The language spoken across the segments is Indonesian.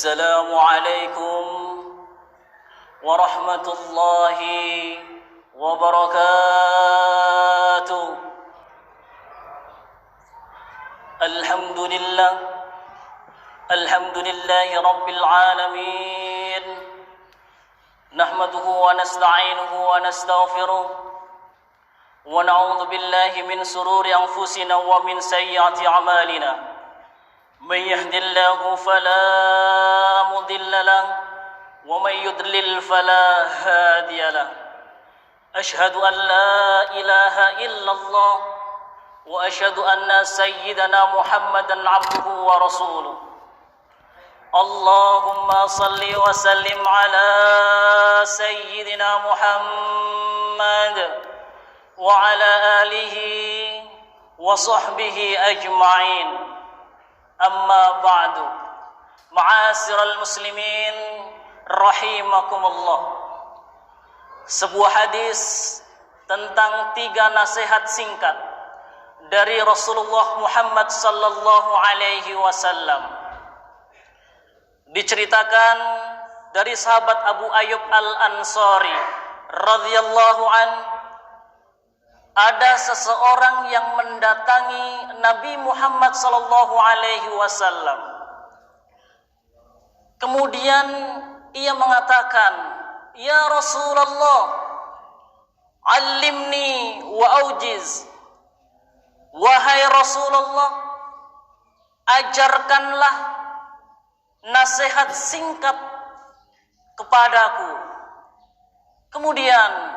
السلام عليكم ورحمة الله وبركاته. الحمد لله رب العالمين، نحمده ونستعينه ونستغفره ونعوذ بالله من شرور أنفسنا ومن سيئات أعمالنا. من يهد الله فلا مضل له ومن يضلل فلا هادي له. أشهد أن لا إله إلا الله وأشهد أن سيدنا محمدا عبده ورسوله. اللهم صل وسلم على سيدنا محمد وعلى آله وصحبه أجمعين. أما بعد، معاشر المسلمين rahimakumullah. Sebuah hadis tentang 3 nasihat singkat dari Rasulullah Muhammad sallallahu alaihi wasallam. Diceritakan dari sahabat Abu Ayyub Al-Ansari radhiyallahu an, ada seseorang yang mendatangi Nabi Muhammad sallallahu alaihi wasallam. Kemudian ia mengatakan, "Ya Rasulullah, allimni wa aujiz." Wahai Rasulullah, ajarkanlah nasihat singkat kepadaku. Kemudian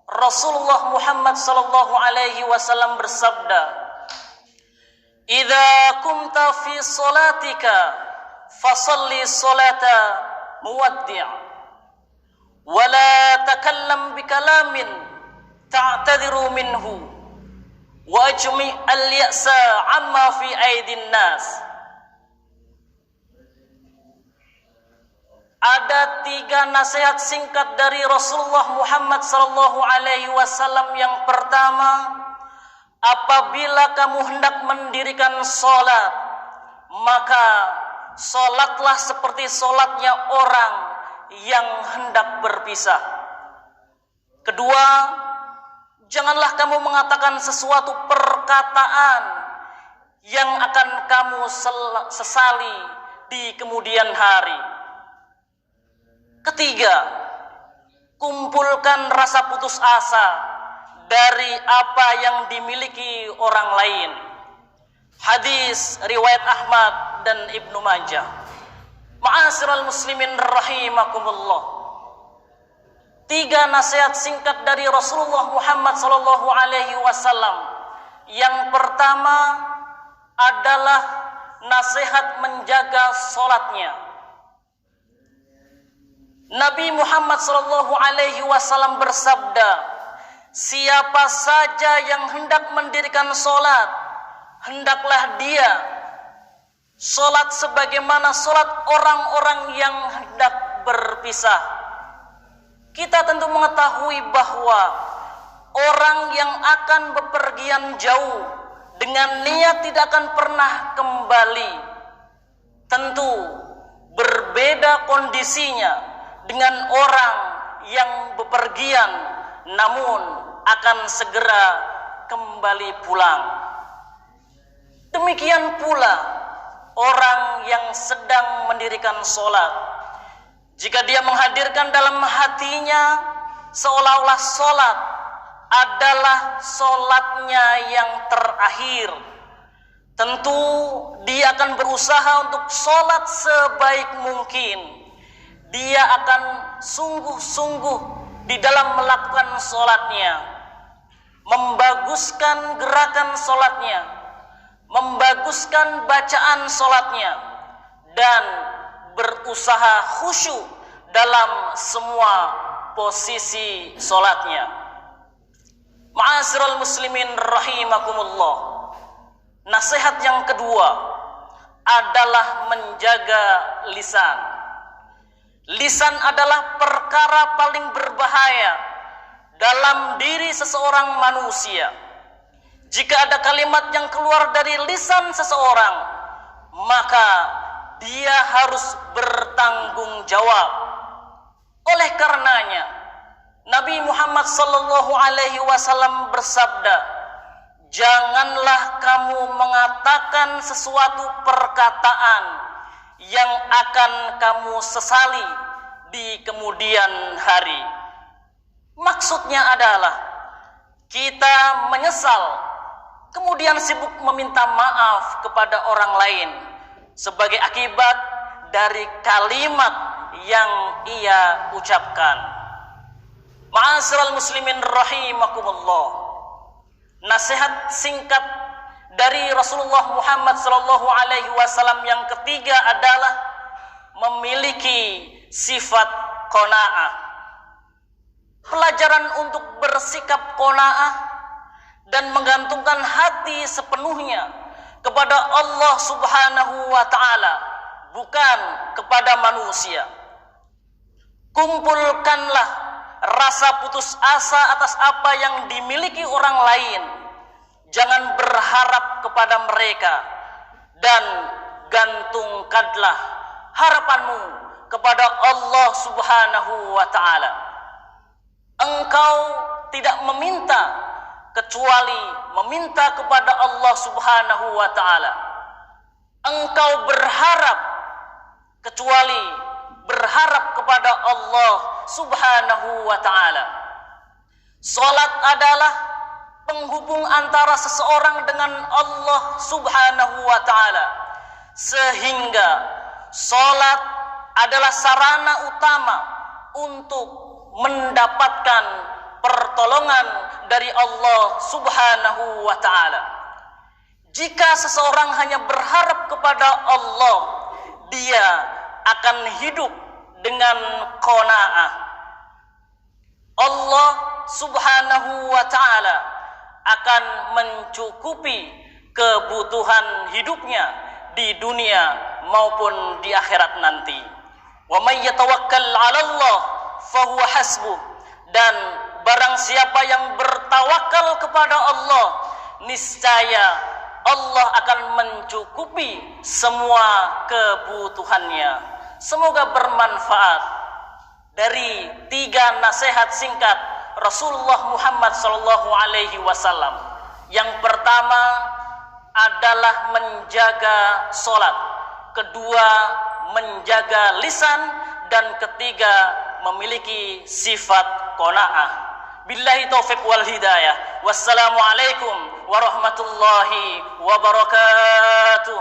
Rasulullah Muhammad sallallahu alaihi wasallam bersabda, "Idza kumta fi salatika fasalli salata muwaddi' wa la takallam bikalamin ta'tadiru minhu wa ajmi' al-ya'sa amma fi aidin nas." Ada 3 nasihat singkat dari Rasulullah Muhammad sallallahu alaihi wasallam. Yang pertama, apabila kamu hendak mendirikan salat, maka salatlah seperti salatnya orang yang hendak berpisah. Kedua, janganlah kamu mengatakan sesuatu perkataan yang akan kamu sesali di kemudian hari. Ketiga, kumpulkan rasa putus asa dari apa yang dimiliki orang lain. Hadis riwayat Ahmad dan Ibnu Majah. Ma'asyiral muslimin rahimakumullah. 3 nasihat singkat dari Rasulullah Muhammad sallallahu alaihi wasallam. Yang pertama adalah nasihat menjaga salatnya. Nabi Muhammad sallallahu alaihi wasallam bersabda, "Siapa saja yang hendak mendirikan salat, hendaklah dia salat sebagaimana salat orang-orang yang hendak berpisah." Kita tentu mengetahui bahwa orang yang akan bepergian jauh dengan niat tidak akan pernah kembali, tentu berbeda kondisinya dengan orang yang bepergian namun akan segera kembali pulang. Demikian pula orang yang sedang mendirikan salat, jika dia menghadirkan dalam hatinya seolah-olah salat adalah salatnya yang terakhir, tentu dia akan berusaha untuk salat sebaik mungkin. Dia akan sungguh-sungguh di dalam melakukan salatnya, membaguskan gerakan salatnya, membaguskan bacaan salatnya, dan berusaha khusyuk dalam semua posisi salatnya. Ma'asyiral muslimin rahimakumullah. Nasihat yang kedua adalah menjaga lisan. Lisan adalah perkara paling berbahaya dalam diri seseorang manusia. Jika ada kalimat yang keluar dari lisan seseorang, maka dia harus bertanggung jawab. Oleh karenanya, Nabi Muhammad sallallahu alaihi wasallam bersabda, "Janganlah kamu mengatakan sesuatu perkataan yang akan kamu sesali di kemudian hari." Maksudnya adalah kita menyesal, kemudian sibuk meminta maaf kepada orang lain sebagai akibat dari kalimat yang ia ucapkan. Ma'asyiral muslimin rahimakumullah. Nasihat singkat dari Rasulullah Muhammad sallallahu alaihi wasallam yang ketiga adalah memiliki sifat qanaah. Pelajaran untuk bersikap qanaah dan menggantungkan hati sepenuhnya kepada Allah Subhanahu wa taala, bukan kepada manusia. Kumpulkanlah rasa putus asa atas apa yang dimiliki orang lain. Jangan berharap kepada mereka, dan gantungkanlah harapanmu kepada Allah Subhanahu wa taala. Engkau tidak meminta kecuali meminta kepada Allah Subhanahu wa taala. Engkau berharap kecuali berharap kepada Allah Subhanahu wa taala. Salat adalah penghubung antara seseorang dengan Allah Subhanahu wa taala, sehingga salat adalah sarana utama untuk mendapatkan pertolongan dari Allah Subhanahu wa taala. Jika seseorang hanya berharap kepada Allah, dia akan hidup dengan qanaah. Allah Subhanahu wa taala akan mencukupi kebutuhan hidupnya di dunia maupun di akhirat nanti. Wa may yatawakkal 'ala Allah fahuwa hasbuh. Dan barang siapa yang bertawakal kepada Allah, niscaya Allah akan mencukupi semua kebutuhannya. Semoga bermanfaat dari 3 nasihat singkat Rasulullah Muhammad sallallahu alaihi wasallam. Yang pertama adalah menjaga salat, kedua menjaga lisan, dan ketiga memiliki sifat qanaah. Billahi taufiq wal hidayah. Wassalamualaikum warahmatullahi wabarakatuh.